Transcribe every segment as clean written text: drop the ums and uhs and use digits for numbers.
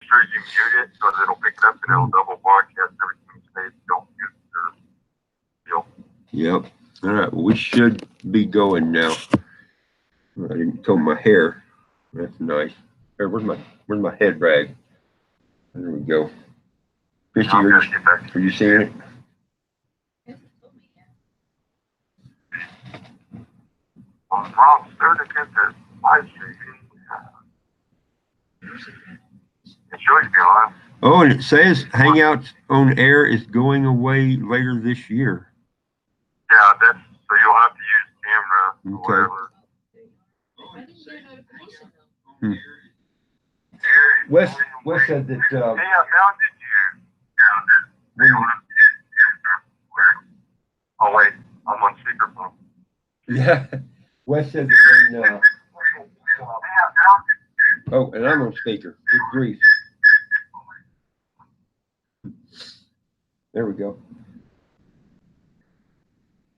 sure you mute it so that it'll pick it up and it'll double broadcast everything. Say don't mute your deal. Yep. All right. Well, we should be going now. I didn't comb my hair. That's nice. Hey, where's my head rag? There we go. Christy, are you seeing it? Well, Rob, start to get the live streaming. It shows you on. Oh, and it says Hangouts on Air is going away later this year. Yeah, that's so you'll have to use camera or whatever. Wes said that. Hey, I found it here. Oh wait, I'm on speakerphone. Yeah, Wes said that when. Oh, and I'm on speaker. Good grief. There we go.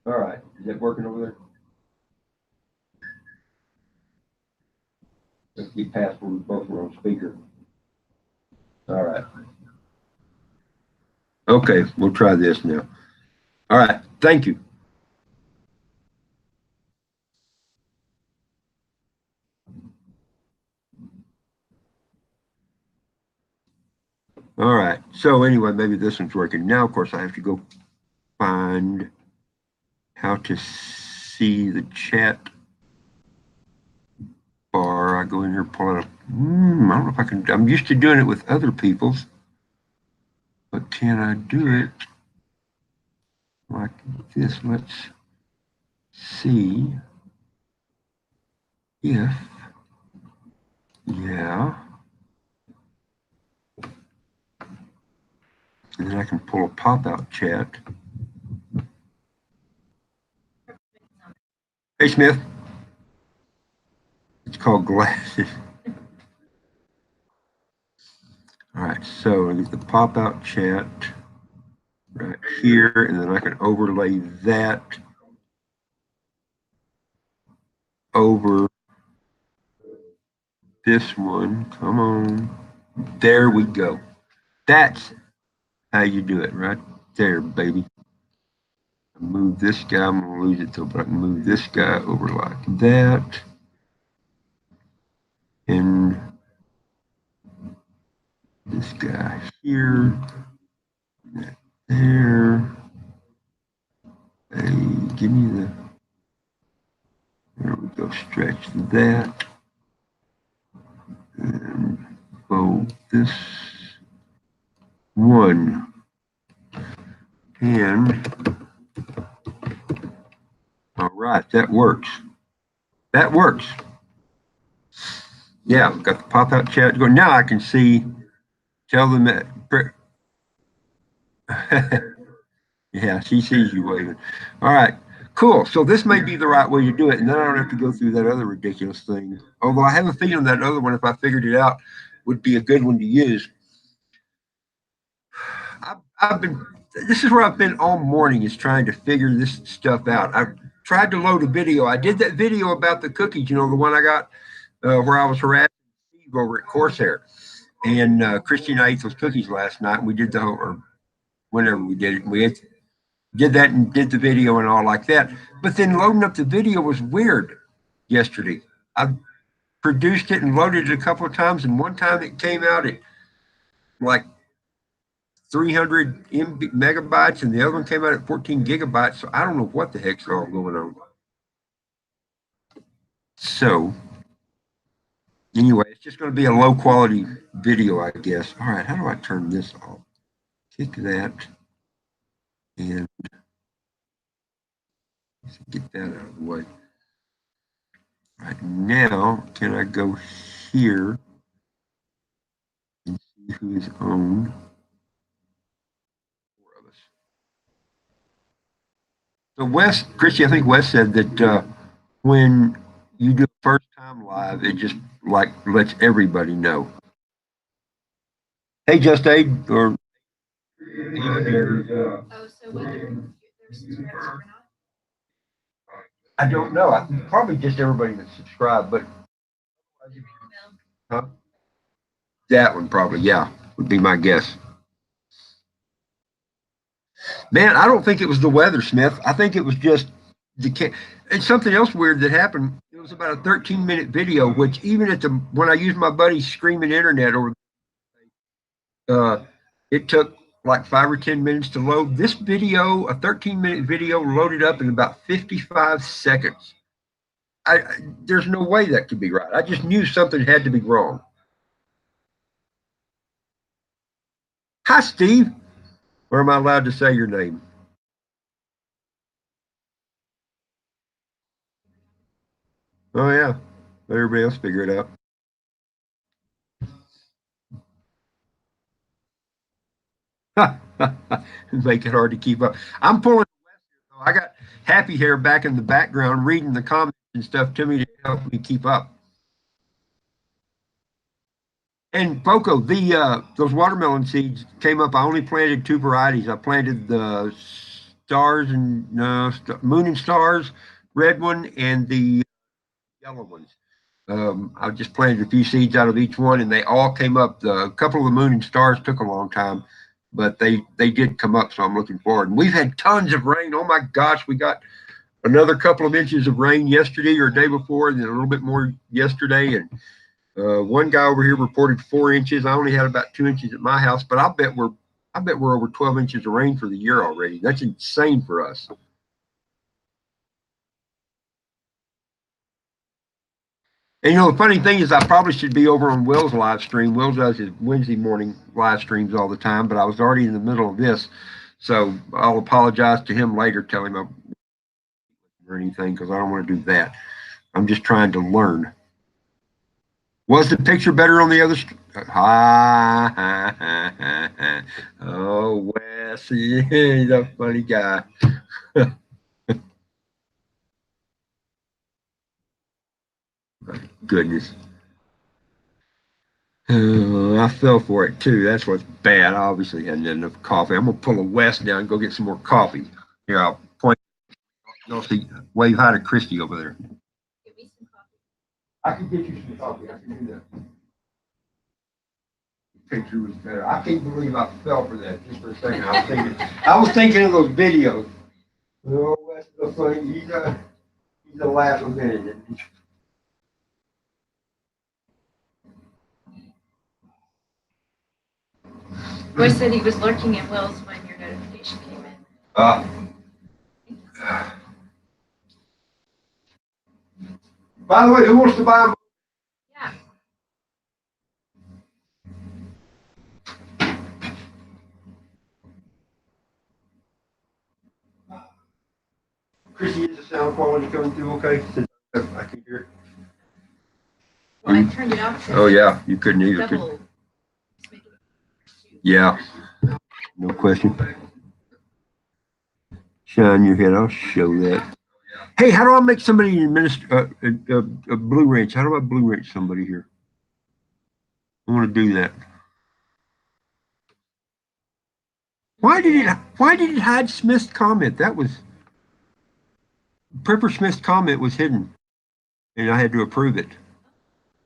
All right, is that working over there? Let's get past where we both were on speaker. All right. Okay, we'll try this now. All right, thank you. All right, so anyway, maybe this one's working. Now, of course, I have to go find how to see the chat bar. I go in here, pull it up. I don't know if I can. I'm used to doing it with other people's, but can I do it like this? Let's see if, yeah. And then I can pull a pop-out chat. Hey, Smith. It's called glasses. All right, so I get the pop-out chat right here, and then I can overlay that over this one. Come on. There we go. That's how you do it right there, baby. Move this guy. I'm going to lose it, though, but I can move this guy over like that. And this guy here. There. Hey, give me the. There we go. Stretch that. And fold this one. And all right, that works. That works. Yeah, we've got the pop-out chat going. Now I can see, tell them that. Yeah, she sees you waving. All right, cool. So this may be the right way to do it, and then I don't have to go through that other ridiculous thing. Although I have a feeling that other one, if I figured it out, would be a good one to use. This is where I've been all morning, is trying to figure this stuff out. I've tried to load a video. I did that video about the cookies, the one I got where I was harassing Steve over at Corsair. And Christy and I ate those cookies last night, and we did or whenever we did it, and we did that and did the video and all like that. But then loading up the video was weird yesterday. I produced it and loaded it a couple of times, and one time it came out at like 300 megabytes, and the other one came out at 14 gigabytes. So I don't know what the heck's all going on. So anyway, it's just going to be a low quality video, I guess. All right, how do I turn this off? Kick that and get that out of the way. Right now, can I go here and see who's on? So Wes, Christy, I think Wes said that when you do first time live, it just like lets everybody know. Hey, Just Aid, or so whether there's subscribers or not? I don't know. Probably just everybody that's subscribed, but huh? That one probably, yeah, would be my guess. Man, I don't think it was the weather, Smith. I think it was just and something else weird that happened. It was about a 13-minute video, which even at the when I used my buddy's screaming internet over, uh, it took like 5 or 10 minutes to load. This video, a 13-minute video, loaded up in about 55 seconds. There's no way that could be right. I just knew something had to be wrong. Hi, Steve. Or am I allowed to say your name? Oh yeah, let everybody else figure it out. Make it hard to keep up. I'm pulling. I got Happy Hair back in the background reading the comments and stuff to me to help me keep up. And Foco, those watermelon seeds came up. I only planted two varieties. I planted the stars and moon and stars, red one, and the yellow ones. I just planted a few seeds out of each one, and they all came up. A couple of the moon and stars took a long time, but they did come up. So I'm looking forward. And we've had tons of rain. Oh my gosh, we got another couple of inches of rain yesterday or day before, and then a little bit more yesterday. And one guy over here reported 4 inches. I only had about 2 inches at my house, but I bet we're over 12 inches of rain for the year already. That's insane for us. And the funny thing is, I probably should be over on Will's live stream. Will does his Wednesday morning live streams all the time, but I was already in the middle of this, so I'll apologize to him later. Tell him or anything because I don't want to do that. I'm just trying to learn. Was the picture better on the other? Oh, Wes, he's a funny guy. My goodness. I fell for it too. That's what's bad. I obviously hadn't had enough coffee. I'm gonna pull a West down and go get some more coffee. Here, I'll point. You'll see. Wave hi to Christy over there. Give me some coffee. I can get you some coffee. I can do that. The picture was better. I can't believe I fell for that just for a second. I was thinking of those videos. Oh, West so funny. He's a laughing man. Roy said he was lurking in Will's when your notification came in. By the way, who wants to buy them? Yeah. Chrissy, is the sound quality coming through okay? I can hear it. Well, I turned it off. Oh yeah, you couldn't either. Double. Yeah, no question. Shine your head. I'll show that. Hey, how do I make somebody administer a blue wrench? How do I blue wrench somebody here? I want to do that. Why did it hide Smith's comment? That was Prepper Smith's comment was hidden, and I had to approve it.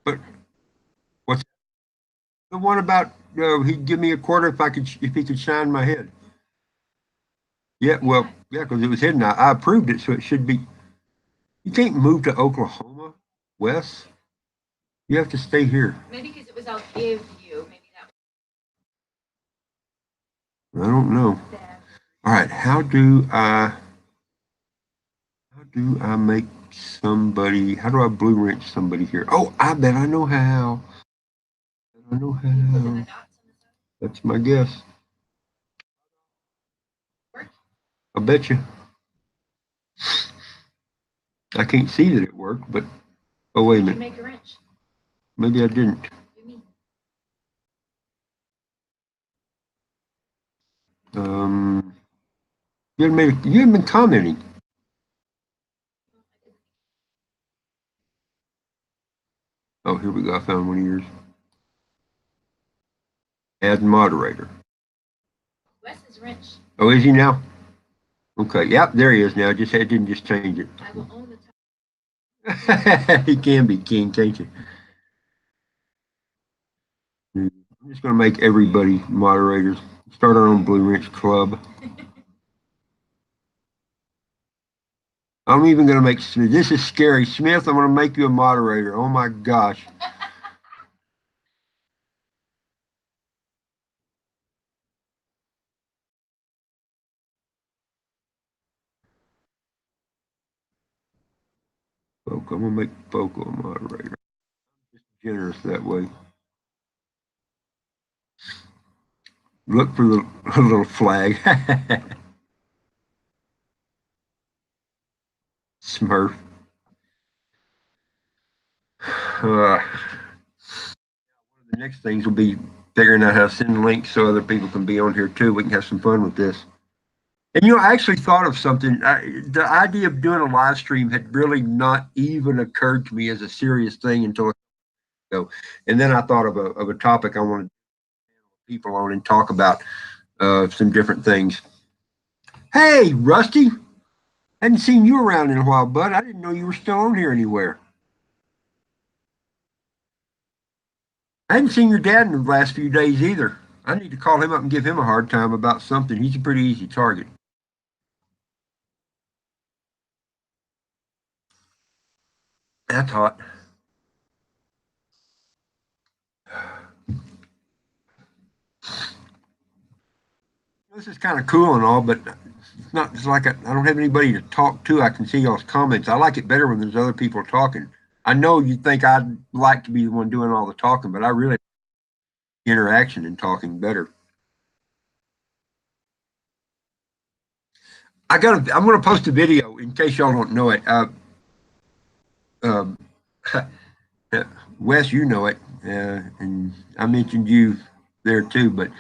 But what's the one about he'd give me a quarter if he could shine my head? Yeah, well, yeah, because it was hidden. I approved it, so it should be. You can't move to Oklahoma, Wes. You have to stay here. Maybe because it was I'll give you. Maybe that I don't know. was bad. All right, how do I make somebody? How do I blue wrench somebody here? Oh, I bet I know how. I know Put in the how. dots on the side. That's my guess. Work? I bet you. I can't see that it worked, but oh wait a You minute. make a wrench. Maybe I didn't. You mean? You haven't been commenting. Oh, here we go. I found one of yours. Add moderator. Wes's wrench. Oh, is he now? Okay. Yep, there he is now. Didn't just change it. I will own the top. He can be king, can't you? I'm just going to make everybody moderators. Start our own Blue Wrench Club. I'm even going to make Smith. This is scary. Smith, I'm going to make you a moderator. Oh my gosh. Foco, I'm going to make Foco a moderator. Just generous that way. Look for the little flag. Smurf. One of the next things will be figuring out how to send links so other people can be on here too. We can have some fun with this. And I actually thought of something. The idea of doing a live stream had really not even occurred to me as a serious thing until ago. And then I thought of a topic I wanted people on and talk about some different things. Hey, Rusty, hadn't seen you around in a while, bud. I didn't know you were still on here anywhere. I hadn't seen your dad in the last few days either. I need to call him up and give him a hard time about something. He's a pretty easy target. That's hot. This is kind of cool and all, but it's not. It's like I don't have anybody to talk to. I can see y'all's comments. I like it better when there's other people talking. I know you think I'd like to be the one doing all the talking, but I really like interaction and talking better. I'm going to post a video in case y'all don't know it. Um, Wes, you know it, and I mentioned you there too. But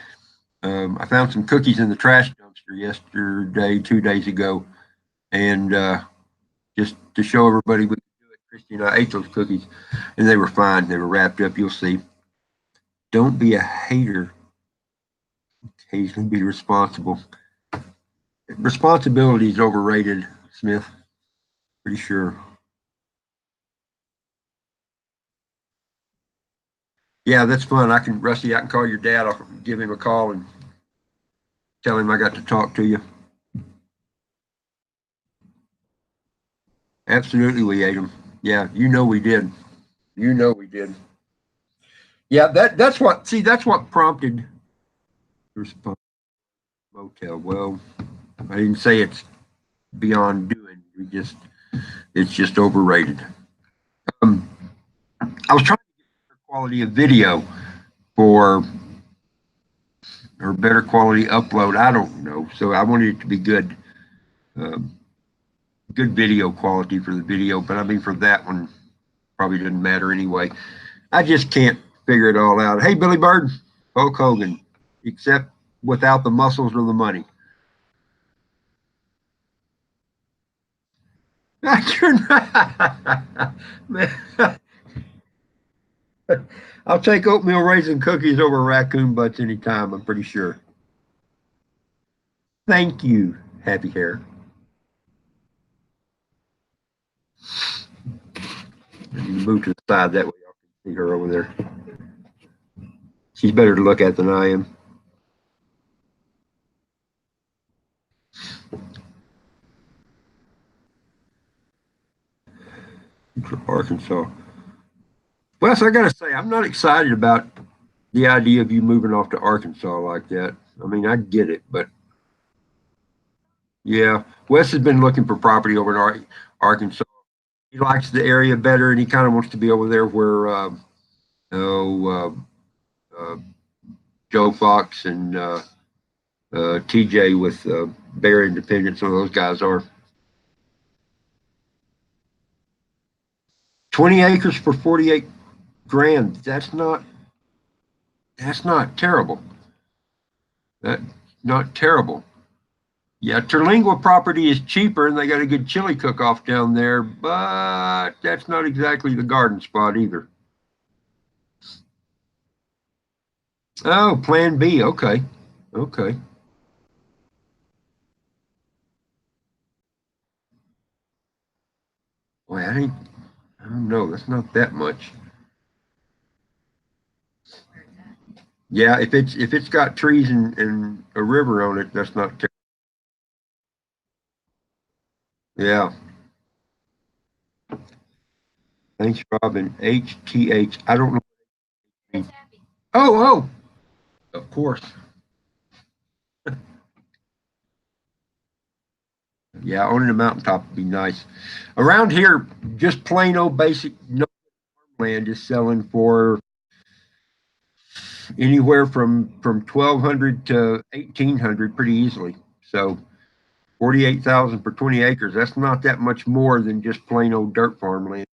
I found some cookies in the trash dumpster yesterday, 2 days ago, and just to show everybody we could do it. Christy and I ate those cookies, and they were fine. They were wrapped up. You'll see. Don't be a hater. Occasionally be responsible. Responsibility is overrated, Smith. Pretty sure. Yeah, that's fun. Rusty, I can call your dad. I'll give him a call and tell him I got to talk to you. Absolutely, we ate them. Yeah, we did. We did. Yeah, that's what prompted the response. Motel. Well, I didn't say it's beyond doing. It's just overrated. I was trying to get better quality of video for or better quality upload. I don't know. So I wanted it to be good, good video quality for the video. But I mean, for that one, probably doesn't matter anyway. I just can't figure it all out. Hey, Billy Bird, Hulk Hogan, except without the muscles or the money. I'll take oatmeal raisin cookies over raccoon butts anytime, I'm pretty sure. Thank you, Happy Hair. And you move to the side, that way y'all can see her over there. She's better to look at than I am. Arkansas. Wes, I gotta say, I'm not excited about the idea of you moving off to Arkansas like that. I mean, I get it, but yeah, Wes has been looking for property over in Arkansas. He likes the area better, and he kind of wants to be over there where Joe Fox and TJ with Bear Independence, some of those guys are. 20 acres for 48 grand. That's not terrible. That's not terrible. Yeah, Terlingua property is cheaper and they got a good chili cook-off down there, but that's not exactly the garden spot either. Oh, Plan B. Okay. Okay. Boy, I don't know. That's not that much. Yeah, if it's got trees and a river on it, that's not terrible. Yeah. Thanks, Robin. HTH. I don't know. That's happy. Oh, of course. Yeah, owning a mountaintop would be nice. Around here, just plain old basic no land is selling for anywhere from 1,200 to 1,800 pretty easily. So 48,000 for 20 acres. That's not that much more than just plain old dirt farmland.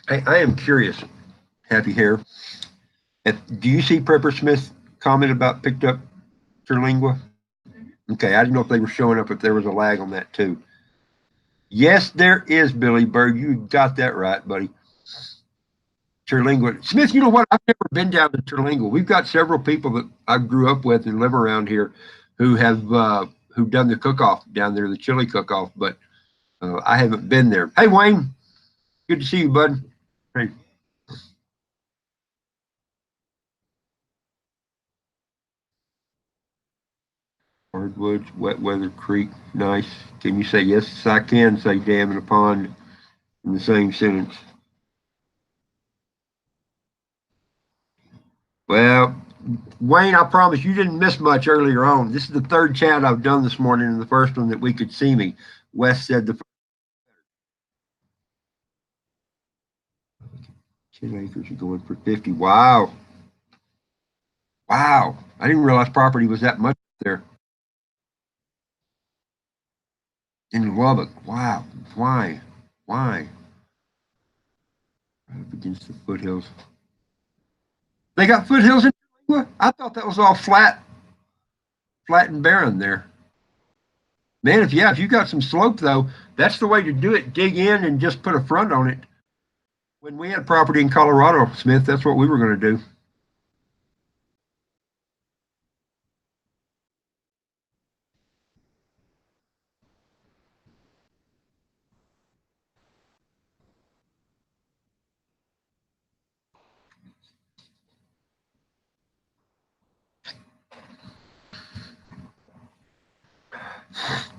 I am curious, Happy Hair. Do you see Prepper Smith's comment about picked up Terlingua? Okay, I didn't know if they were showing up, if there was a lag on that too. Yes, there is, Billy Bird. You got that right, buddy. Terlingua. Smith, you know what? I've never been down to Terlingua. We've got several people that I grew up with and live around here who have who've done the cook-off down there, the chili cook-off, but I haven't been there. Hey, Wayne, good to see you, bud. Hey. Hardwoods, wet weather creek, nice. Can you say yes? I can say dam and a pond in the same sentence. Well, Wayne, I promise you didn't miss much earlier on. This is the third chat I've done this morning, and the first one that we could see me. Wes said the 10 acres are going for 50. Wow. Wow. I didn't realize property was that much there in Lubbock. Wow. Why? Why? Right up against the foothills. They got foothills in Lubbock? I thought that was all flat and barren there. Man, if you got some slope though, that's the way to do it. Dig in and just put a front on it. When we had property in Colorado, Smith, that's what we were going to do.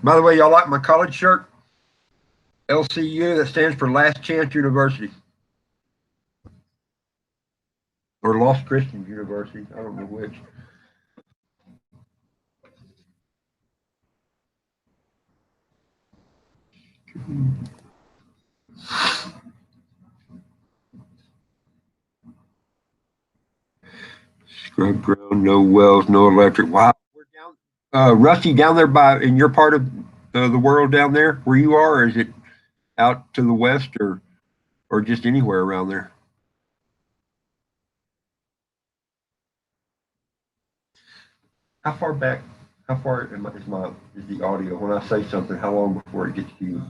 By the way, y'all like my college shirt? LCU, that stands for Last Chance University. Or Lost Christian University. I don't know which. Scrub ground, no wells, no electric. Wow. We're down, Rusty, down there in your part of the world down there where you are, or is it out to the west or just anywhere around there? How far back? How far is the audio when I say something? How long before it gets to you?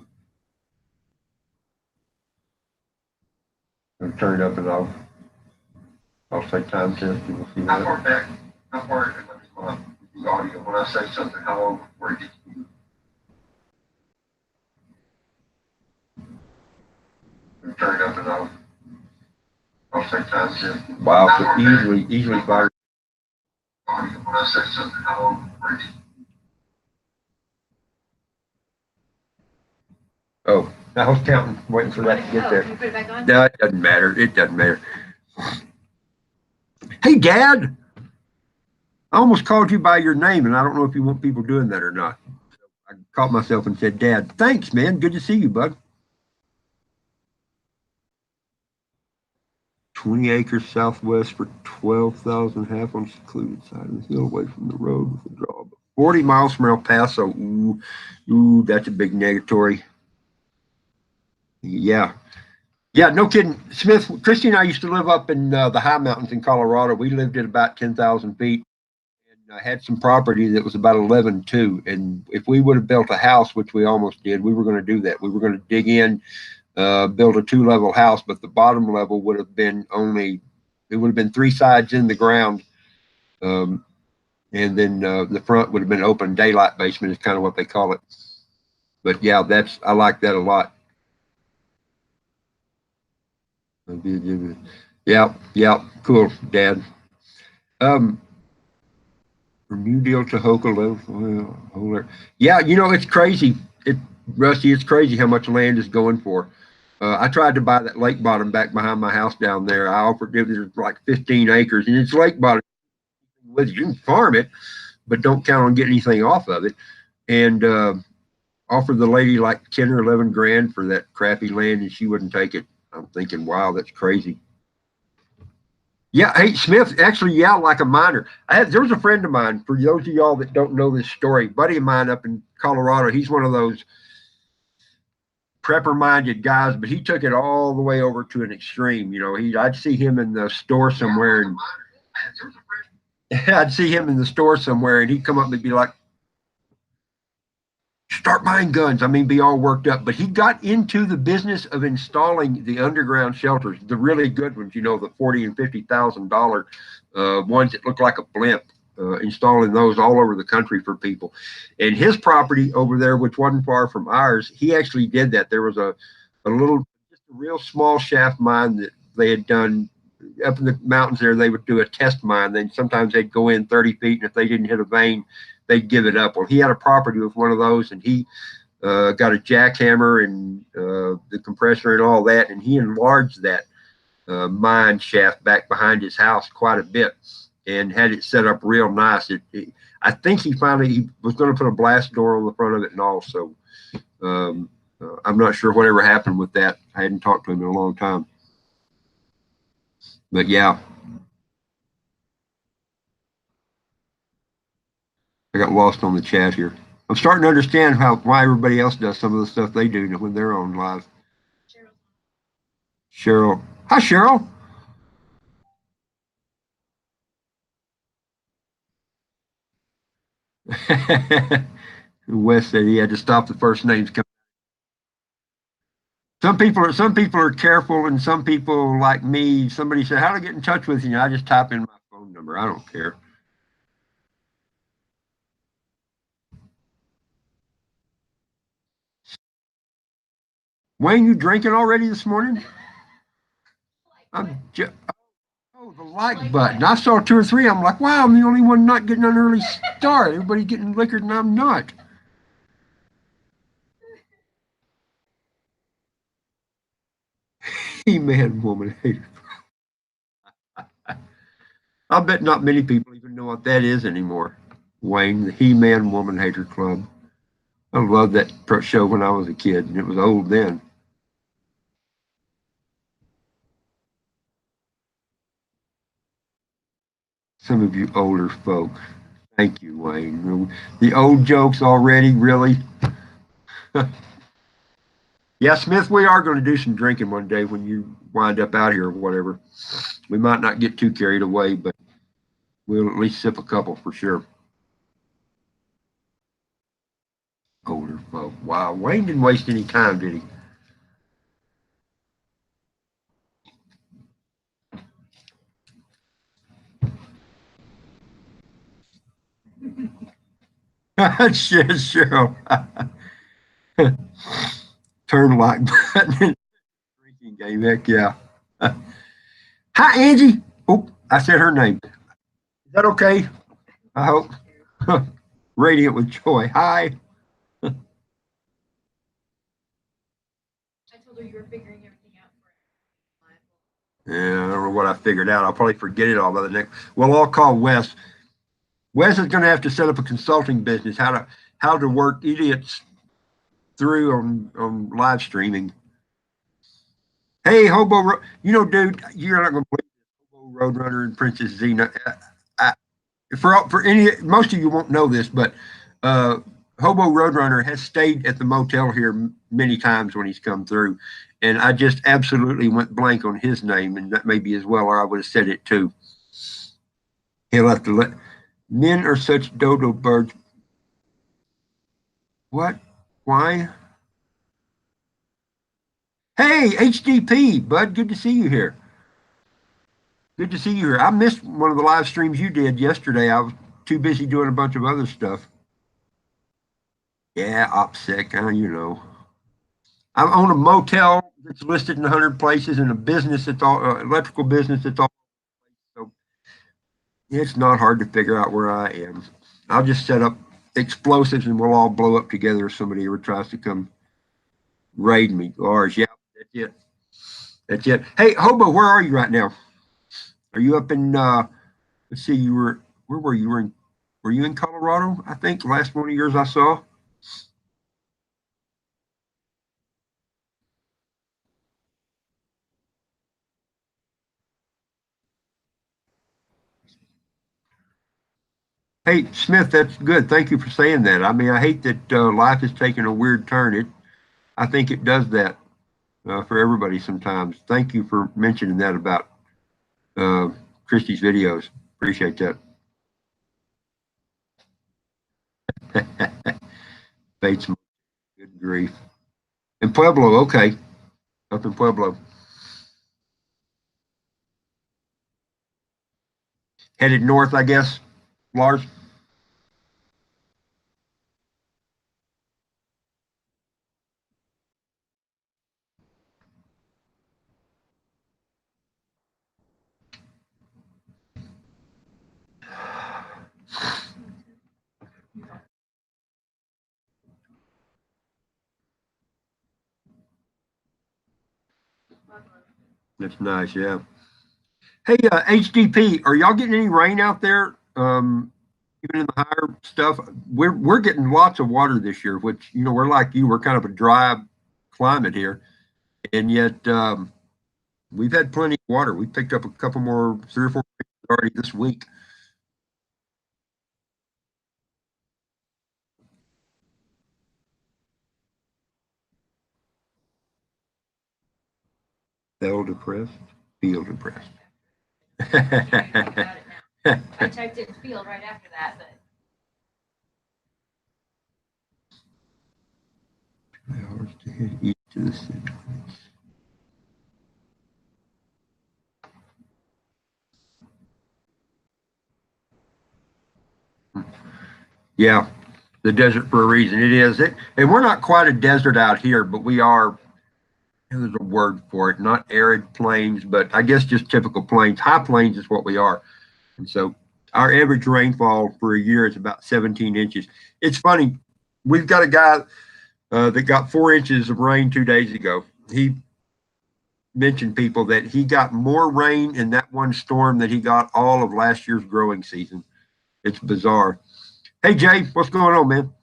I'll turn it up and I'll say time sensitive. We'll see. How far back? How far is the audio when I say something? How long before it gets to you? I'll turn it up and I'll say time sensitive. Wow, so easily fired. Audio when I say something. How long before it gets to you? Oh, I was counting, waiting for that to get there. Can you put it back on? No, it doesn't matter. It doesn't matter. Hey, Dad. I almost called you by your name, and I don't know if you want people doing that or not. I caught myself and said, Dad, thanks, man. Good to see you, bud. 20 acres southwest for 12,000, half on secluded side of the hill, away from the road with a draw. 40 miles from El Paso. Ooh, that's a big negatory. Yeah. Yeah, no kidding. Smith, Christy and I used to live up in the high mountains in Colorado. We lived at about 10,000 feet. I had some property that was about 11.2, and if we would have built a house, which we almost did, we were going to do that. We were going to dig in, build a 2-level house, but the bottom level would have been it would have been 3 sides in the ground, and then the front would have been open daylight basement is kind of what they call it. But yeah, I like that a lot. Yeah, yeah, cool, Dad. Um, from New Deal to Hoka, yeah, it's crazy. It Rusty, it's crazy how much land is going for. I tried to buy that lake bottom back behind my house down there. I offered it was like 15 acres, and it's lake bottom. With you can farm it, but don't count on getting anything off of it. And offered the lady like 10 or 11 grand for that crappy land, and she wouldn't take it. I'm thinking, wow, that's crazy. Yeah, hey Smith, actually, yeah, like a miner. There was a friend of mine. For those of y'all that don't know this story, buddy of mine up in Colorado. He's one of those prepper-minded guys, but he took it all the way over to an extreme. I'd see him in the store somewhere, and I'd see him in the store somewhere, and he'd come up and be like, start buying guns. I mean, be all worked up. But he got into the business of installing the underground shelters, the really good ones, the $40,000 and $50,000 ones that look like a blimp. Installing those all over the country for people. And his property over there, which wasn't far from ours, he actually did that. There was a little, just a real small shaft mine that they had done up in the mountains there. They would do a test mine. Then sometimes they'd go in 30 feet, and if they didn't hit a vein, they'd give it up. Well, he had a property with one of those, and he got a jackhammer and the compressor and all that, and he enlarged that mine shaft back behind his house quite a bit and had it set up real nice. I think he was going to put a blast door on the front of it and all. So I'm not sure whatever happened with that. I hadn't talked to him in a long time. But yeah. I got lost on the chat here. I'm starting to understand why everybody else does some of the stuff they do when they're on live. Cheryl. Hi, Cheryl. Wes said he had to stop the first names coming. Some people are careful, and some people like me. Somebody said, "How to get in touch with you?" I just type in my phone number. I don't care. Wayne, you drinking already this morning? Oh, the like button. I saw 2 or 3. I'm like, wow, I'm the only one not getting an early start. Everybody's getting liquored, and I'm not. He-Man woman hater. I bet not many people even know what that is anymore. Wayne, the He-Man Woman Hater Club. I loved that show when I was a kid, and it was old then. Some of you older folk. Thank you, Wayne. The old jokes already, really? Yeah, Smith, we are going to do some drinking one day when you wind up out here or whatever. We might not get too carried away, but we'll at least sip a couple for sure. Older folk. Wow, Wayne didn't waste any time, did he? Sure. Turn like button. Drinking game. Heck yeah. Hi, Angie. Oh, I said her name. Is that okay? I hope. Radiant with joy. Hi. I told her you were figuring everything out for Yeah, I don't know what I figured out. I'll probably forget it all by the next. Well, I'll call Wes. Wes is going to have to set up a consulting business. How to work idiots through on live streaming. Hey, Hobo, dude, you're not going to believe Hobo Roadrunner and Princess Xena. Most of you won't know this, but Hobo Roadrunner has stayed at the motel here many times when he's come through, and I just absolutely went blank on his name, and that may be as well, or I would have said it too. He'll have to let. Men are such dodo birds. What? Why? Hey, HDP, bud, good to see you here. Good to see you here. I missed one of the live streams you did yesterday. I was too busy doing a bunch of other stuff. Yeah, OPSEC, you know. I own a motel that's listed in 100 places and a business that's all electrical business that's all. So it's not hard to figure out where I am. I'll just set up explosives and we'll all blow up together if somebody ever tries to come raid me. Ours, yeah, that's it. That's it. Hey, Hobo, where are you right now? Are you up in? Let's see. You were where were you? Were you in Colorado? I think last one of yours I saw. Hey, Smith, that's good. Thank you for saying that. I mean, I hate that life is taking a weird turn. I think it does that for everybody sometimes. Thank you for mentioning that about uh, Christy's videos. Appreciate that. Bates, good grief. In Pueblo, okay. Up in Pueblo. Headed north, I guess. Lars, that's nice, yeah. Hey, HDP, are y'all getting any rain out there? Even in the higher stuff, we're getting lots of water this year, which we're like you, we're kind of a dry climate here, and yet we've had plenty of water. We picked up a couple more, 3 or 4 already this week. Feel depressed, feel depressed. I typed it in field right after that, but. Hours to hit east to the city. Yeah, the desert for a reason. It is. And we're not quite a desert out here, but we are. There's a word for it. Not arid plains, but I guess just typical plains. High plains is what we are. And so our average rainfall for a year is about 17 inches. It's funny. We've got a guy that got 4 inches of rain 2 days ago. He mentioned people that he got more rain in that one storm than he got all of last year's growing season. It's bizarre. Hey, Jay, what's going on, man?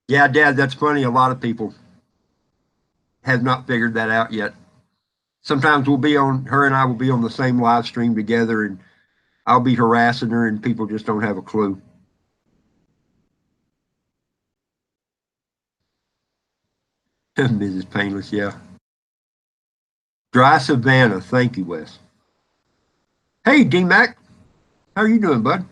Yeah, Dad, that's funny. A lot of people have not figured that out yet. Sometimes her and I will be on the same live stream together, and I'll be harassing her, and people just don't have a clue. Mrs. Painless, yeah. Dry Savannah. Thank you, Wes. Hey, D Mac, how are you doing, bud?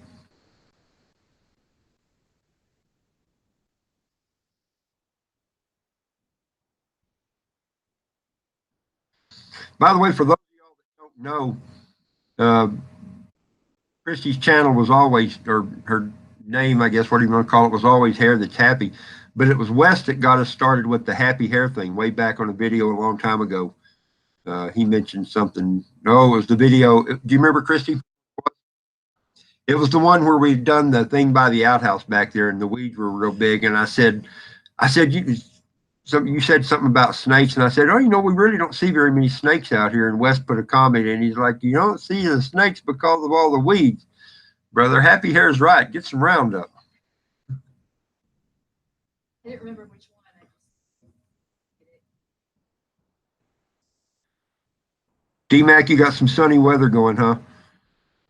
By the way, for those of y'all that don't know, Christy's channel was always, or her name, I guess, what do you want to call it, was always Hair That's Happy. But it was Wes that got us started with the happy hair thing way back on a video a long time ago. He mentioned something. No, it was the video. Do you remember, Christy? It was the one where we'd done the thing by the outhouse back there, and the weeds were real big. And I said, you said something about snakes, and I said, oh, we really don't see very many snakes out here. And Wes put a comment in. He's like, you don't see the snakes because of all the weeds, brother. Happy hair's right. Get some Roundup. I didn't remember which one. D-Mac, you got some sunny weather going, huh?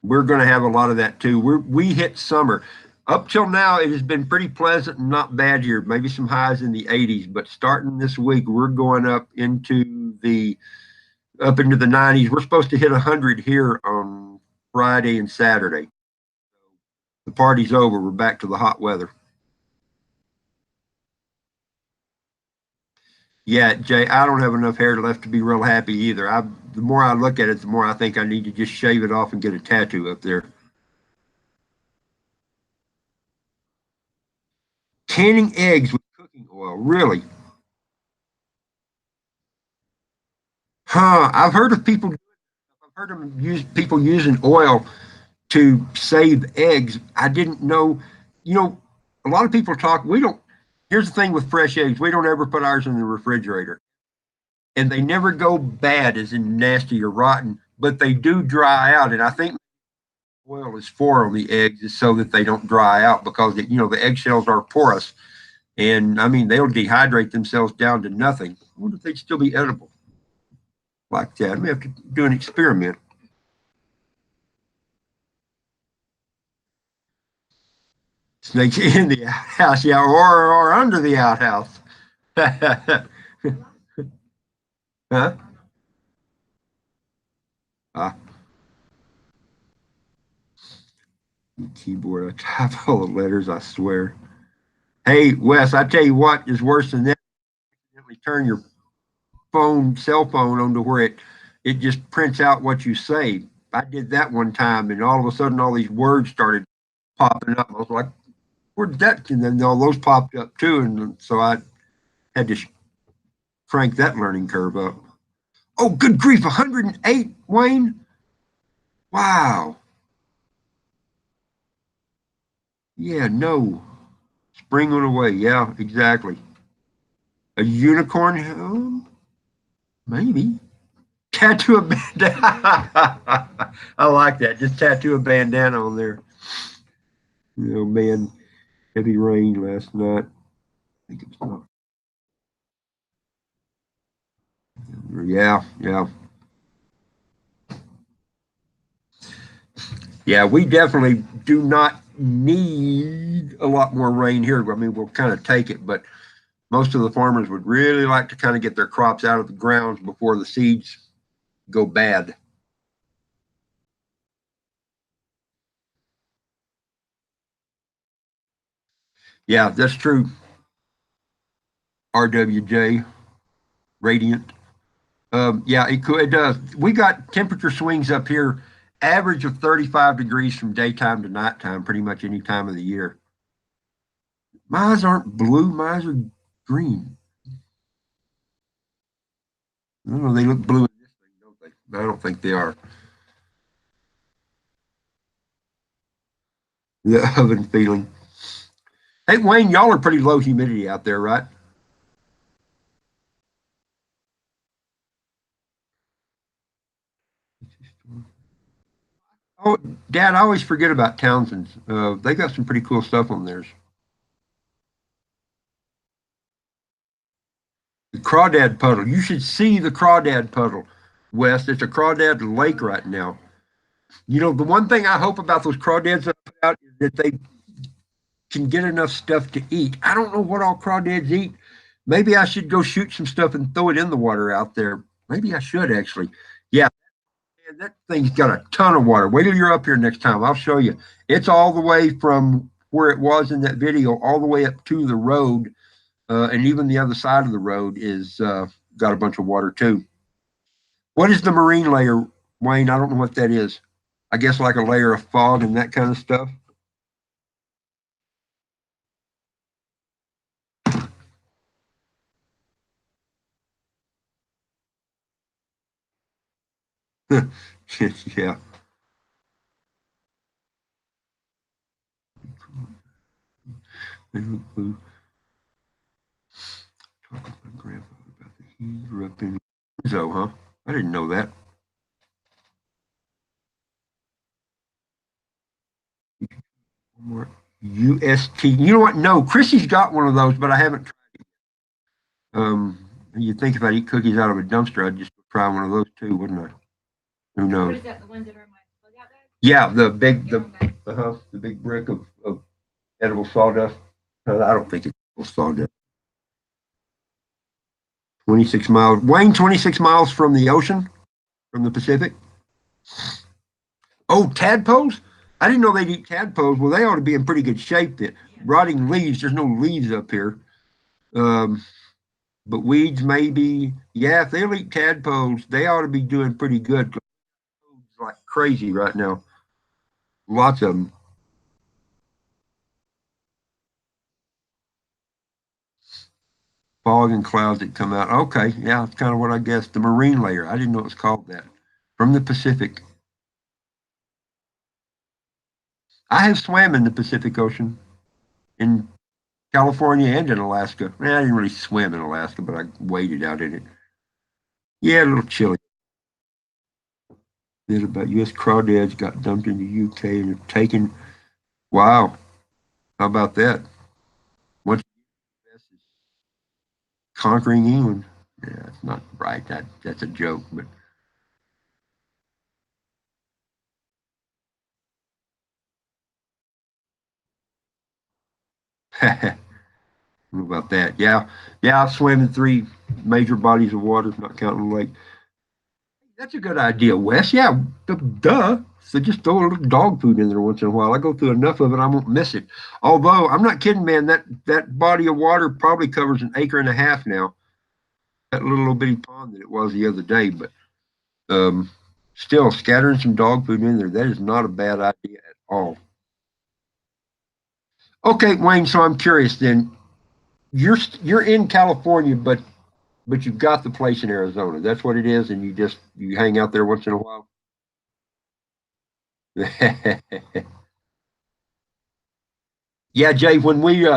We're going to have a lot of that too. We hit summer. Up till now, it has been pretty pleasant and not bad here. Maybe some highs in the 80s, but starting this week, we're going up into the 90s. We're supposed to hit 100 here on Friday and Saturday. The party's over. We're back to the hot weather. Yeah, Jay, I don't have enough hair left to be real happy either. the more I look at it, the more I think I need to just shave it off and get a tattoo up there. Canning eggs with cooking oil, really? Huh? I've heard of people. I've heard of people using oil to save eggs. I didn't know. You know, a lot of people talk. We don't. Here's the thing with fresh eggs: we don't ever put ours in the refrigerator, and they never go bad, as in nasty or rotten. But they do dry out, and I think oil is for on the eggs is so that they don't dry out because the eggshells are porous, and I mean they'll dehydrate themselves down to nothing. I wonder if they'd still be edible like that. I may have to do an experiment. Snakes in the outhouse, yeah, or under the outhouse. Huh? Ah, keyboard. I type all the letters, I swear. Hey, Wes, I tell you what is worse than that. You turn your cell phone onto where it just prints out what you say. I did that one time, and all of a sudden, all these words started popping up. I was like, "Where'd that?" And then all those popped up too, and so I had to crank that learning curve up. Oh, good grief, 108, Wayne! Wow. Yeah, no. Spring went away. Yeah, exactly. A unicorn? Maybe. Tattoo a bandana. I like that. Just tattoo a bandana on there. Man, heavy rain last night. I think it's not. Yeah, yeah. Yeah, we definitely do not need a lot more rain here. I mean, we'll kind of take it, but most of the farmers would really like to kind of get their crops out of the ground before the seeds go bad. Yeah, that's true. RWJ, radiant. Yeah, it could. It does. We got temperature swings up here, average of 35 degrees from daytime to nighttime, pretty much any time of the year. Mine aren't blue. Mine are green. I don't know. They look blue in this thing, don't they? I don't think they are. The oven feeling. Hey, Wayne, y'all are pretty low humidity out there, right? Oh, Dad, I always forget about Townsend's. They got some pretty cool stuff on theirs. The Crawdad Puddle. You should see the Crawdad Puddle, West. It's a Crawdad lake right now. The one thing I hope about those crawdads that I put out is that they can get enough stuff to eat. I don't know what all crawdads eat. Maybe I should go shoot some stuff and throw it in the water out there. Maybe I should actually. Yeah, man, that thing's got a ton of water. Wait till you're up here next time. I'll show you. It's all the way from where it was in that video, all the way up to the road, and even the other side of the road is got a bunch of water too. What is the marine layer, Wayne? I don't know what that is. I guess like a layer of fog and that kind of stuff. Yeah. Talk with my grandfather about the he grew up in so, huh? I didn't know that. More UST. You know what? No, Chrissy's got one of those, but I haven't tried it. You'd think if I eat cookies out of a dumpster, I'd just try one of those too, wouldn't I? Who What knows? is that? The ones that are in my plug out bag? Yeah, They're the big brick of edible sawdust. I don't think it's edible sawdust. 26 miles. Wayne, 26 miles from the ocean, from the Pacific. Oh, tadpoles? I didn't know they'd eat tadpoles. Well, they ought to be in pretty good shape then. Rotting leaves. There's no leaves up here. Um, But weeds, maybe. Yeah, if they'll eat tadpoles, they ought to be doing pretty good. Like crazy right now. Lots of them. Fog and clouds that come out. Okay, yeah, it's kind of what I guessed. The marine layer. I didn't know it was called that. From the Pacific. I have swam in the Pacific Ocean in California and in Alaska. I didn't really swim in Alaska, but I waded out in it. Yeah, a little chilly. Bit about U.S. crawdads got dumped in the U.K. and have taken. Wow, how about that? Once the U.S. is conquering England. Yeah, it's not right. That's a joke, but what about that? Yeah, yeah. I've swam in three major bodies of water, not counting the lake. That's a good idea, Wes. Yeah, duh. So just throw a little dog food in there once in a while. I go through enough of it, I won't miss it. Although I'm not kidding, man. That body of water probably covers an acre and a half now. That little bitty pond that it was the other day, but um, still scattering some dog food in there. That is not a bad idea at all. Okay, Wayne. So I'm curious. Then you're in California, but you've got the place in Arizona. That's what it is, and you hang out there once in a while. Yeah, Jay. When we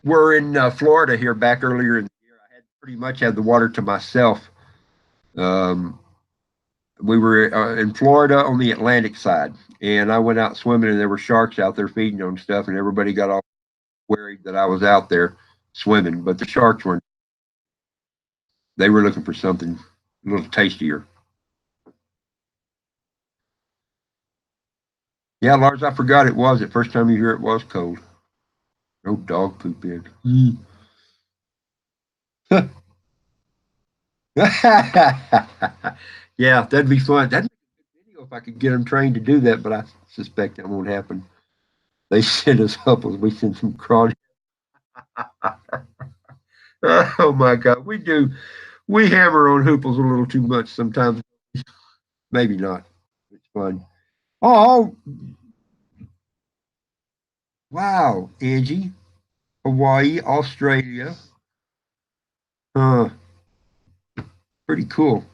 were in Florida here back earlier in the year, I had pretty much had the water to myself. Um, we were in Florida on the Atlantic side, and I went out swimming, and there were sharks out there feeding on stuff, and everybody got all worried that I was out there swimming, but the sharks weren't. They were looking for something a little tastier. Yeah, Lars, I forgot it was the first time you hear it was cold. No dog poop in. Yeah, that'd be fun. That'd make a good video if I could get them trained to do that, but I suspect that won't happen. They send us up as we send some crawling. Oh my God, we do. We hammer on hooples a little too much sometimes. Maybe not. It's fun. Oh, wow, Angie, Hawaii, Australia. Pretty cool.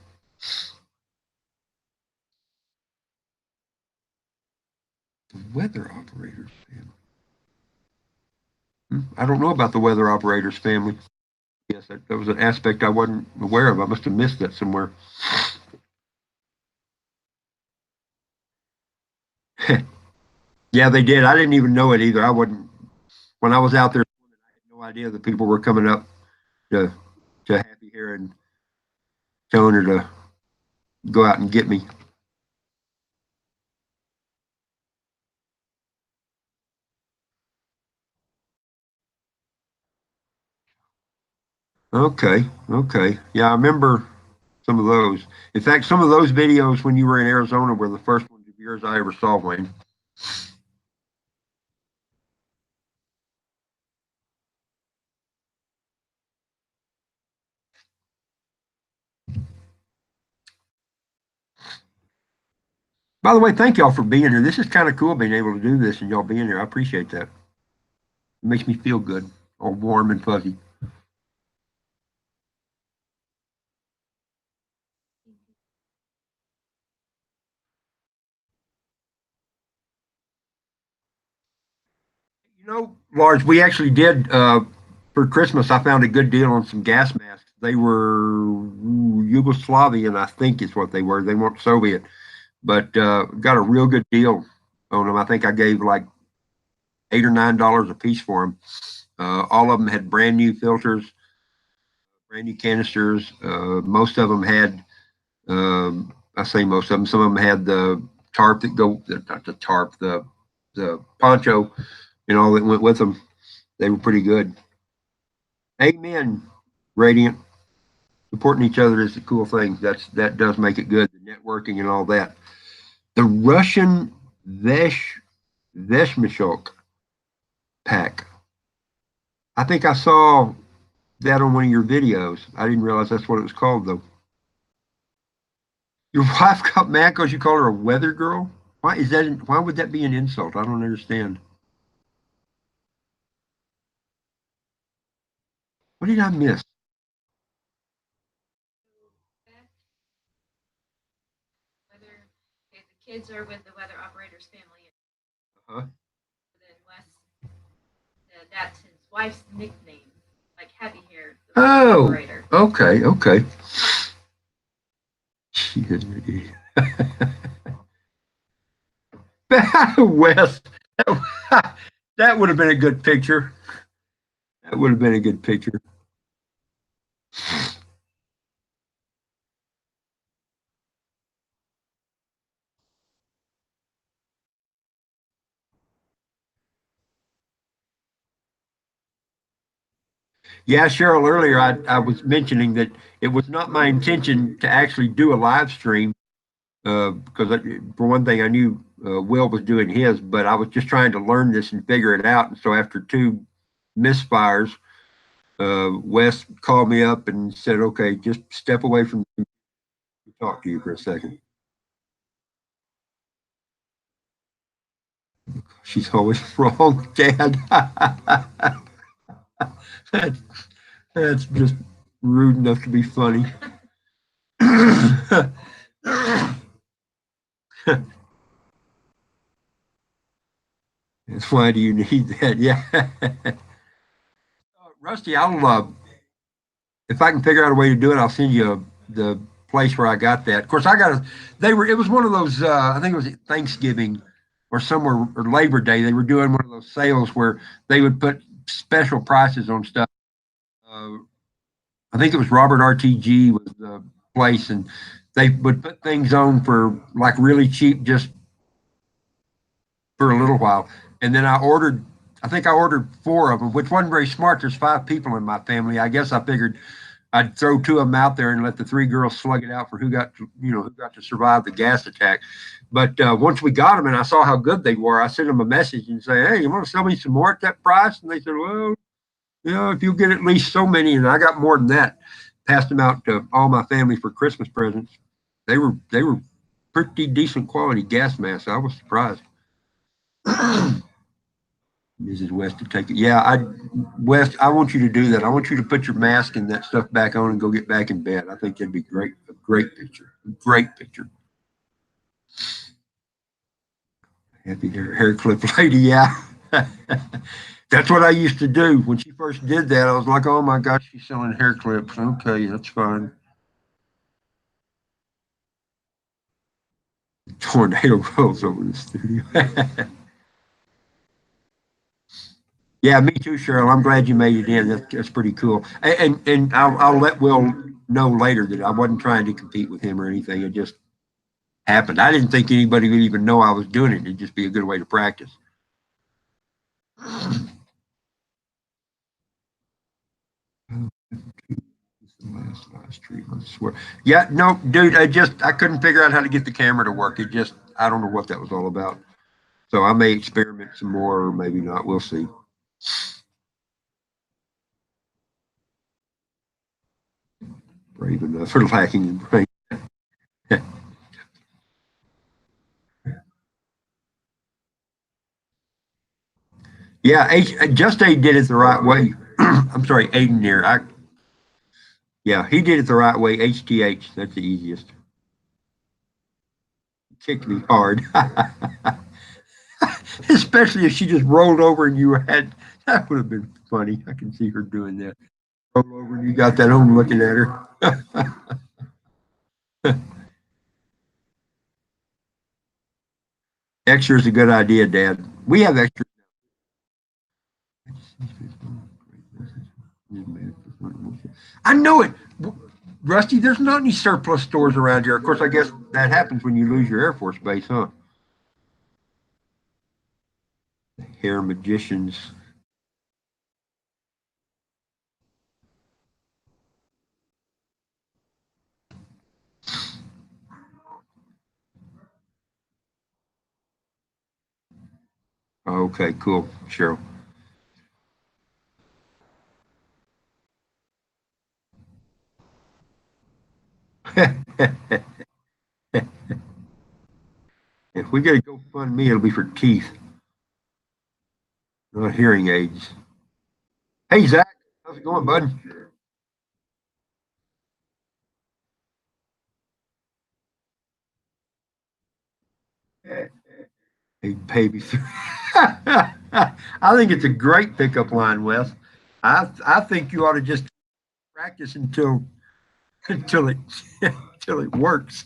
The weather operators family. I don't know about the weather operators family. Yes, that was an aspect I wasn't aware of. I must have missed that somewhere. Yeah, they did. I didn't even know it either. I wasn't when I was out there. I had no idea that people were coming up to Happy here and telling her to go out and get me. Okay, okay. Yeah, I remember some of those. In fact, some of those videos when you were in Arizona were the first ones of yours I ever saw, Wayne. By the way, thank y'all for being here. This is kind of cool being able to do this and y'all being here. I appreciate that. It makes me feel good, all warm and fuzzy. You know, Lars, we actually did for Christmas. I found a good deal on some gas masks. They were Yugoslavian, I think is what they were. They weren't Soviet, but got a real good deal on them. I think I gave like $8 or $9 a piece for them. All of them had brand new filters, brand new canisters. Most of them had, I say most of them. Some of them had the tarp that go, not the tarp, the poncho, and all that went with them. They were pretty good. Amen. Radiant. Supporting each other is the cool thing. That does make it good. The networking and all that. The Russian Veshmishok pack. I think I saw that on one of your videos. I didn't realize that's what it was called, though. Your wife got mad because you call her a weather girl? Why is that? Why would that be an insult? I don't understand. What did I miss? Whether okay, the kids are with the weather operator's family, Uh-huh. then Wes, that's his wife's nickname, like heavy hair, the weather Oh, operator. okay, okay. She is an idiot. Wes, that would have been a good picture. That would have been a good picture. Yeah, Cheryl, earlier I was mentioning that it was not my intention to actually do a live stream because for one thing, I knew Will was doing his, but I was just trying to learn this and figure it out. And so after two misfires, Wes called me up and said, okay, just step away from me and talk to you for a second. She's always wrong, Dad. that's, that's just rude enough to be funny. Why do you need that? Yeah. Rusty, I'll if I can figure out a way to do it, I'll send you the place where I got that. Of course, I got a. They were. It was one of those. I think it was Thanksgiving or somewhere or Labor Day. They were doing one of those sales where they would put special prices on stuff. Uh, I think it was Robert RTG was the place, and they would put things on for like really cheap, just for a little while. And then I think I ordered four of them, which wasn't very smart. There's five people in my family. I guess I figured I'd throw two of them out there and let the three girls slug it out for who got to, who got to survive the gas attack. But once we got them and I saw how good they were, I sent them a message and say, "Hey, you want to sell me some more at that price?" And they said, "Well, if you get at least so many," and I got more than that. Passed them out to all my family for Christmas presents. They were pretty decent quality gas masks. I was surprised. Mrs. West to take it. Yeah, West, I want you to do that. I want you to put your mask and that stuff back on and go get back in bed. I think that'd be great. A great picture. A great picture. Happy hair clip lady. Yeah. That's what I used to do. When she first did that, I was like, oh my gosh, she's selling hair clips. Okay, that's fine. Tornado rolls over the studio. Yeah, me too, Cheryl. I'm glad you made it in. That's pretty cool. And I'll let Will know later that I wasn't trying to compete with him or anything. It just happened. I didn't think anybody would even know I was doing it. It'd just be a good way to practice. Last live stream, I swear. Yeah, no, dude, I couldn't figure out how to get the camera to work. It just I don't know what that was all about. So I may experiment some more, or maybe not. We'll see. Brave enough for lacking in brain. Yeah, Just Aid did it the right way. I'm sorry, Aiden here. Yeah, he did it the right way. HTH, that's the easiest. Kicked me hard, especially if she just rolled over and you had. That would have been funny. I can see her doing that. Roll over and you got that home looking at her. Extra is a good idea, Dad. We have extra. I know it. Rusty, there's not any surplus stores around here. Of course, I guess that happens when you lose your Air Force base, huh? Hair magicians. Okay, cool. Cheryl. we get a GoFundMe, it'll be for teeth, not hearing aids. Hey, Zach, how's it going, bud? Hey, baby. I think it's a great pickup line, Wes. I think you ought to just practice until it until it works.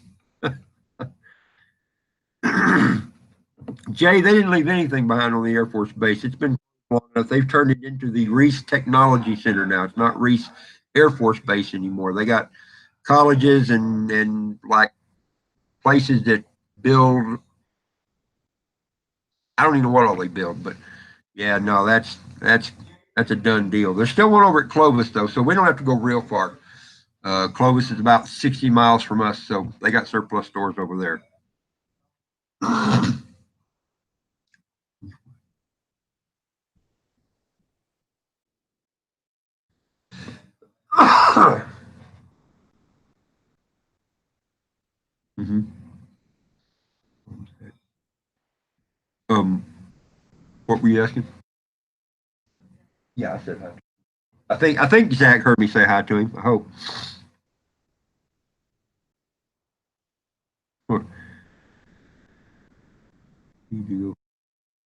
Jay, they didn't leave anything behind on the Air Force Base. It's been long enough. They've turned it into the Reese Technology Center now. It's not Reese Air Force Base anymore. They got colleges and like places that build. I don't even know what all they build, but yeah, no, that's a done deal. There's still one over at Clovis though, so we don't have to go real far. Clovis is about 60 miles from us, so they got surplus stores over there. Mm-hmm. Um, what were you asking? Yeah, I said hi. I think Zach heard me say hi to him. I hope. What? You do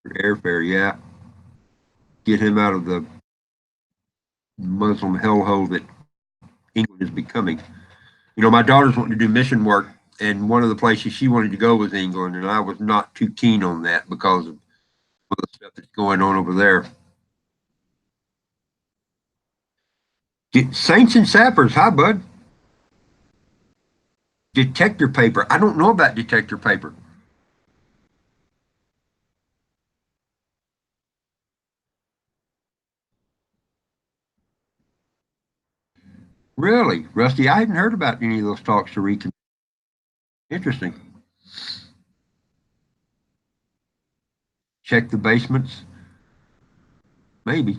for airfare, yeah. Get him out of the Muslim hellhole that England is becoming. You know, my daughter's wanting to do mission work, and one of the places she wanted to go was England, and I was not too keen on that because of the stuff that's going on over there. Get Saints and Sappers, hi, bud. Detector paper. I don't know about detector paper. Really, Rusty, I hadn't heard about any of those talks to Rican. Interesting. Check the basements. Maybe.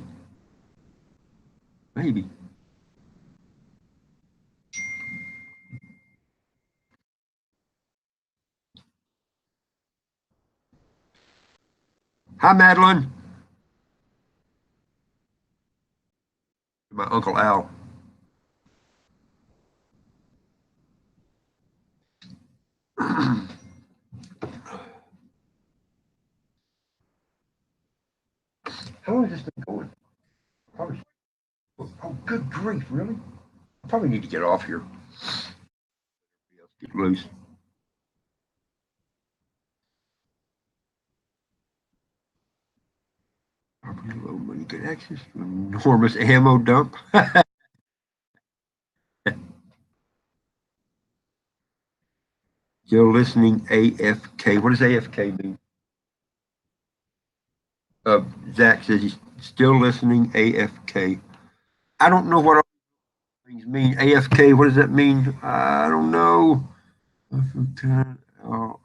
Maybe. Hi, Madeline. My Uncle Al. How long has this been going? Probably. Oh, good grief, really? I probably need to get off here. Get loose. Property low money good access to enormous ammo dump. Still listening AFK. What does AFK mean? Zach says he's still listening AFK. I don't know what all things mean. AFK, what does that mean? I don't know.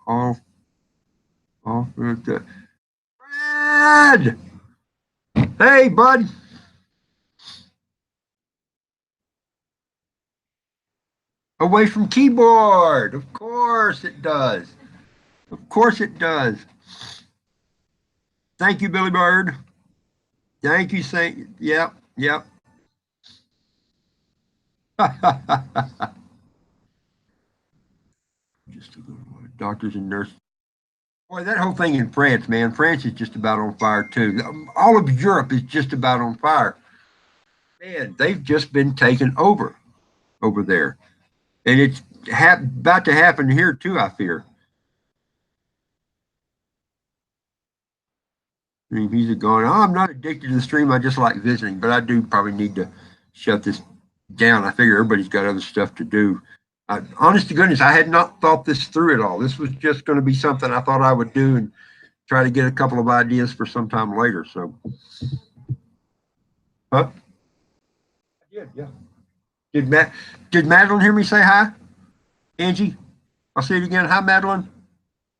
Off, off, Brad! Hey, bud. Away from keyboard. Of course it does. Of course it does. Thank you, Billy Bird. Thank you, Saint. Yep, yep. Just a little doctors and nurses. Boy, that whole thing in France, man. France is just about on fire too. All of Europe is just about on fire. Man, they've just been taken over there, and it's about to happen here too. I fear. I mean, he's going. Oh, I'm not addicted to the stream. I just like visiting, but I do probably need to shut this down. I figure everybody's got other stuff to do. Honest to goodness, I had not thought this through at all. This was just going to be something I thought I would do and try to get a couple of ideas for sometime later. So, huh? I did, yeah. Did Matt? Did Madeline hear me say hi? Angie, I'll say it again. Hi, Madeline.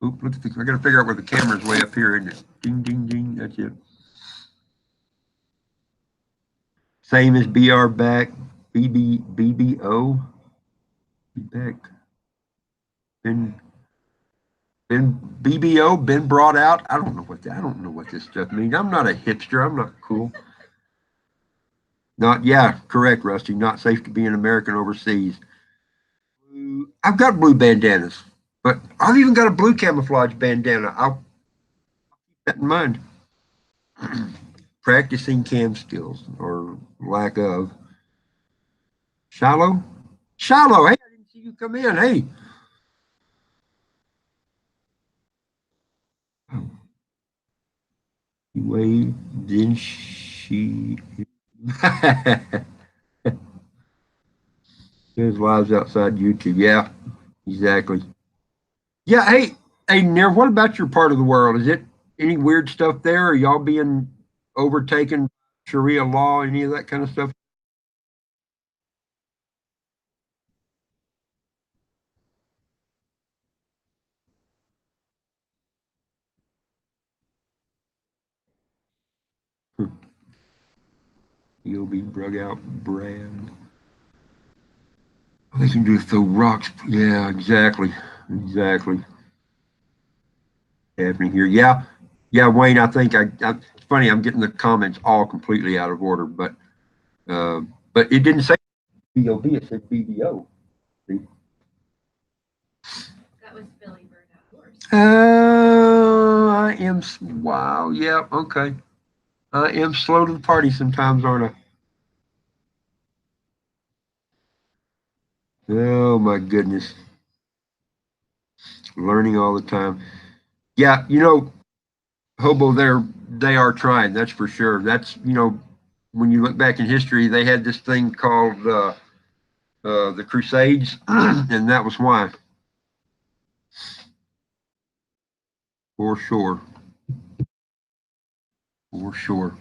Oop, look at I got to figure out where the camera's way up here, isn't it? Ding, ding, ding. That's it. Same as BR back. BBO. Be back. Been Been BBO, been brought out. I don't know what this stuff means. I'm not a hipster. I'm not cool. Not, yeah, correct, Rusty. Not safe to be an American overseas. I've got blue bandanas, but I've even got a blue camouflage bandana. I'll keep that in mind. Practicing cam skills or lack of. Shallow? Shallow, hey, I didn't see you come in. Hey. Wait, then she. There's lives outside YouTube. Yeah, exactly. Yeah, hey, Nair, what about your part of the world? Is it any weird stuff there? Are y'all being overtaken by Sharia law, any of that kind of stuff? You'll be drug out brand. They can do throw rocks. Yeah, exactly. Exactly. Happening here. Yeah. Yeah, Wayne, I think it's funny, I'm getting the comments all completely out of order, but it didn't say BOB, it said BBO. That was Billy Bird Outdoors. I am, wow, yeah, okay. I am slow to the party sometimes, aren't I? Oh my goodness. Learning all the time. Yeah, Hobo, they are trying, that's for sure. That's, when you look back in history, they had this thing called the Crusades, and that was why, for sure. For sure.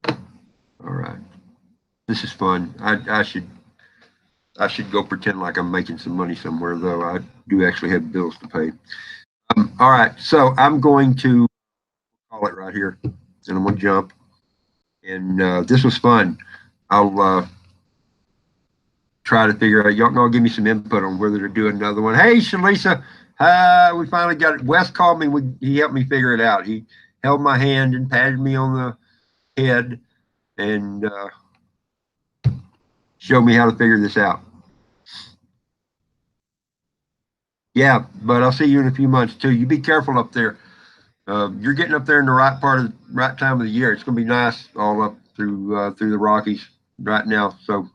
All right. This is fun. I should go pretend like I'm making some money somewhere, though. I do actually have bills to pay. All right, so I'm going to call it right here, and I'm going to jump. And this was fun. I'll try to figure out. Y'all gonna give me some input on whether to do another one. Hey, Shalisa, we finally got it. Wes called me. He helped me figure it out. He held my hand and patted me on the head and showed me how to figure this out. Yeah, but I'll see you in a few months too. You be careful up there. You're getting up there in the right time of the year. It's going to be nice all up through the Rockies right now, so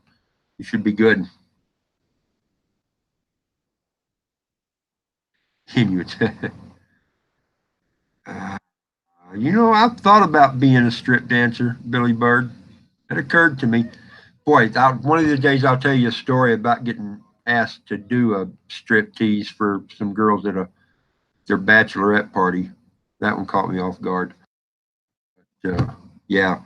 you should be good. Inuit. I've thought about being a strip dancer, Billy Bird. It occurred to me. Boy, one of the days I'll tell you a story about getting asked to do a strip tease for some girls at their bachelorette party. That one caught me off guard. Yeah,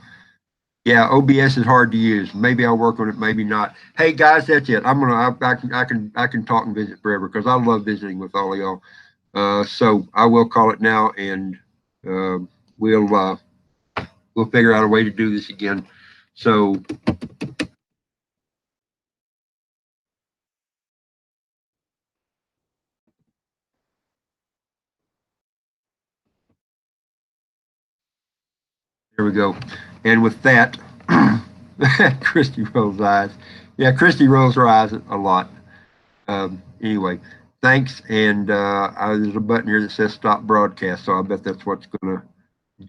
yeah. OBS is hard to use. Maybe I'll work on it. Maybe not. Hey guys, that's it. I can talk and visit forever because I love visiting with all of y'all. So I will call it now, and uh, we'll figure out a way to do this again. So there we go. And with that, Christy rolls eyes. Yeah, Christy rolls her eyes a lot. Anyway, thanks. And there's a button here that says stop broadcast, so I bet that's what's going to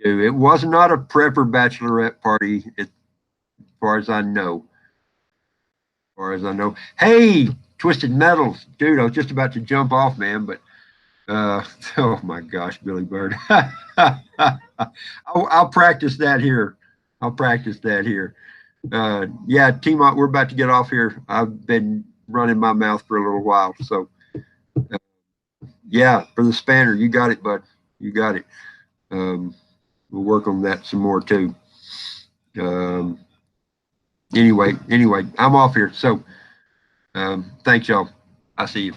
do. It was not a prepper bachelorette party, as far as I know. As far as I know. Hey, Twisted Metals, dude! I was just about to jump off, man, but oh my gosh, Billy Bird. I'll practice that here. I'll practice that here. Yeah, T-Mont, we're about to get off here. I've been running my mouth for a little while. So, yeah, for the spanner, you got it, bud. You got it. We'll work on that some more, too. Anyway, I'm off here. So, thanks, y'all. I'll see you.